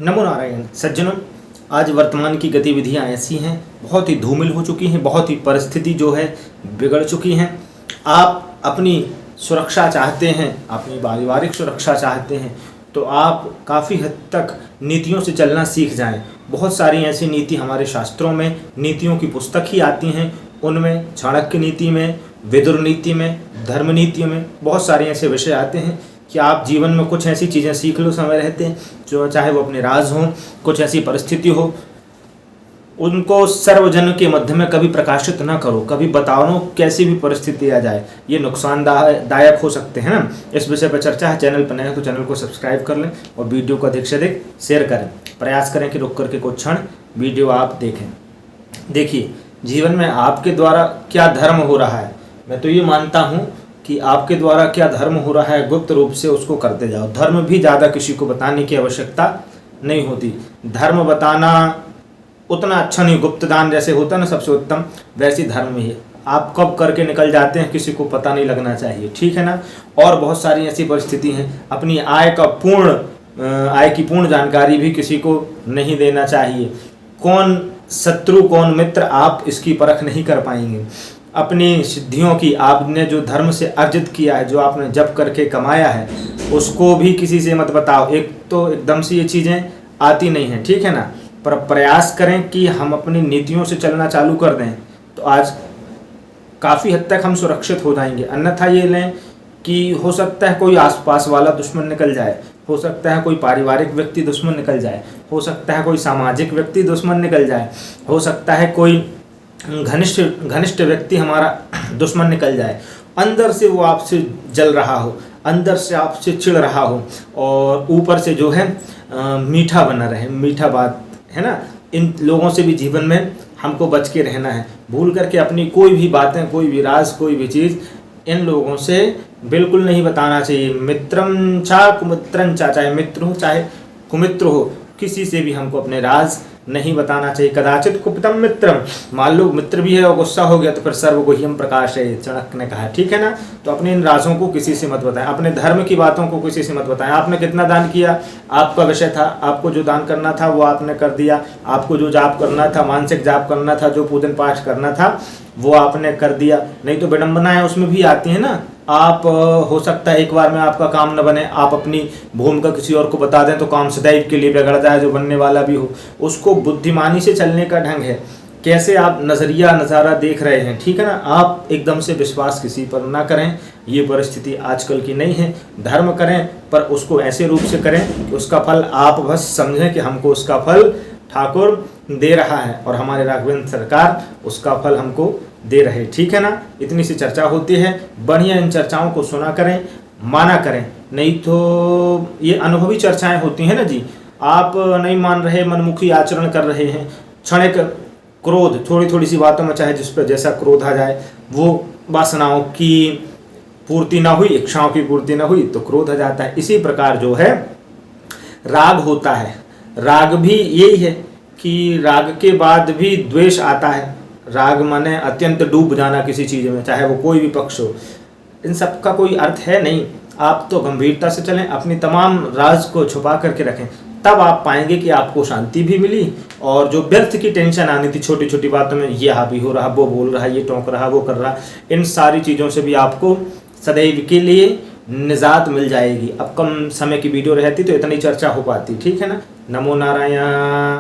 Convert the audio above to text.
नमो नारायण सज्जनों, आज वर्तमान की गतिविधियां ऐसी हैं, बहुत ही धूमिल हो चुकी हैं, बहुत ही परिस्थिति जो है बिगड़ चुकी हैं। आप अपनी सुरक्षा चाहते हैं, अपनी पारिवारिक सुरक्षा चाहते हैं, तो आप काफ़ी हद तक नीतियों से चलना सीख जाएं। बहुत सारी ऐसी नीति हमारे शास्त्रों में, नीतियों की पुस्तक ही आती हैं, उनमें चाणक्य नीति में, विदुर नीति में, धर्म नीति में बहुत सारे ऐसे विषय आते हैं कि आप जीवन में कुछ ऐसी चीज़ें सीख लो समय रहते हैं, जो चाहे वो अपने राज हों, कुछ ऐसी परिस्थिति हो, उनको सर्वजन के मध्य में कभी प्रकाशित ना करो, कभी बताओ कैसी भी परिस्थिति आ जाए, ये नुकसानदायक हो सकते हैं ना। इस विषय पर चर्चा है। चैनल पर नए हैं तो चैनल को सब्सक्राइब कर लें और वीडियो को अधिक से अधिक शेयर करें। प्रयास करें कि रुक करके कुछ क्षण वीडियो आप देखें। देखिए, जीवन में आपके द्वारा क्या धर्म हो रहा है, मैं तो ये मानता हूँ कि आपके द्वारा क्या धर्म हो रहा है, गुप्त रूप से उसको करते जाओ। धर्म भी ज़्यादा किसी को बताने की आवश्यकता नहीं होती। धर्म बताना उतना अच्छा नहीं, गुप्त दान जैसे होता है ना सबसे उत्तम, वैसी धर्म ही है। आप कब करके निकल जाते हैं किसी को पता नहीं लगना चाहिए, ठीक है ना। और बहुत सारी ऐसी परिस्थिति हैं, अपनी आय की पूर्ण जानकारी भी किसी को नहीं देना चाहिए। कौन शत्रु कौन मित्र, आप इसकी परख नहीं कर पाएंगे। अपनी सिद्धियों की, आपने जो धर्म से अर्जित किया है, जो आपने जप करके कमाया है, उसको भी किसी से मत बताओ। एक तो एकदम से ये चीज़ें आती नहीं हैं, ठीक है ना। पर प्रयास करें कि हम अपनी नीतियों से चलना चालू कर दें, तो आज काफ़ी हद तक हम सुरक्षित हो जाएंगे। अन्यथा ये लें कि हो सकता है कोई आसपास वाला दुश्मन निकल जाए, हो सकता है कोई पारिवारिक व्यक्ति दुश्मन निकल जाए, हो सकता है कोई सामाजिक व्यक्ति दुश्मन निकल जाए, हो सकता है कोई घनिष्ठ व्यक्ति हमारा दुश्मन निकल जाए। अंदर से वो आपसे जल रहा हो, अंदर से आपसे चिढ़ रहा हो, और ऊपर से जो है मीठा बना रहे, मीठा बात है ना। इन लोगों से भी जीवन में हमको बच के रहना है। भूल करके अपनी कोई भी बातें, कोई भी राज, कोई भी चीज़ इन लोगों से बिल्कुल नहीं बताना चाहिए। मित्रम चा कुमित्रं चा, चाहे मित्र हो चाहे कुमित्र हो, किसी से भी हमको अपने राज नहीं बताना चाहिए। कदाचित कुपितम मित्रम, मान लो मित्र भी है और गुस्सा हो गया तो फिर सर्वगुह्यम प्रकाश है, चाणक्य ने कहा, ठीक है ना। तो अपने इन राजों को किसी से मत बताएं, अपने धर्म की बातों को किसी से मत बताएं। आपने कितना दान किया, आपका विषय था, आपको जो दान करना था वो आपने कर दिया, आपको जो जाप करना था, मानसिक जाप करना था, जो पूजन पाठ करना था वो आपने कर दिया। नहीं तो विडम्बनाएं उसमें भी आती हैं ना। आप हो सकता है एक बार में आपका काम न बने, आप अपनी भूमिका किसी और को बता दें तो काम सदैव के लिए बिगड़ जाए, जो बनने वाला भी हो। उसको बुद्धिमानी से चलने का ढंग है, कैसे आप नज़ारा देख रहे हैं, ठीक है ना। आप एकदम से विश्वास किसी पर ना करें, ये परिस्थिति आजकल की नहीं है। धर्म करें पर उसको ऐसे रूप से करें कि उसका फल आप बस समझें कि हमको उसका फल ठाकुर दे रहा है और हमारे राघवेंद्र सरकार उसका फल हमको दे रहे, ठीक है ना। इतनी सी चर्चा होती है, बढ़िया इन चर्चाओं को सुना करें, माना करें। नहीं तो ये अनुभवी चर्चाएं होती हैं ना जी। आप नहीं मान रहे, मनमुखी आचरण कर रहे हैं, क्षणिक क्रोध, थोड़ी थोड़ी सी बातों में चाहे जिस पर जैसा क्रोध आ जाए, वो वासनाओं की पूर्ति ना हुई, इच्छाओं की पूर्ति ना हुई तो क्रोध आ जाता है। इसी प्रकार जो है राग होता है, राग भी यही है कि राग के बाद भी द्वेष आता है। राग माने अत्यंत डूब जाना किसी चीज़ में, चाहे वो कोई भी पक्ष हो। इन सब का कोई अर्थ है नहीं। आप तो गंभीरता से चलें, अपनी तमाम राज को छुपा करके रखें, तब आप पाएंगे कि आपको शांति भी मिली। और जो व्यर्थ की टेंशन आनी थी छोटी छोटी बातों में, ये हावी हो रहा, वो बोल रहा, ये टोंक रहा, वो कर रहा, इन सारी चीज़ों से भी आपको सदैव के लिए निजात मिल जाएगी। अब कम समय की वीडियो रहती तो इतनी चर्चा हो पाती, ठीक है ना। नमो नारायण।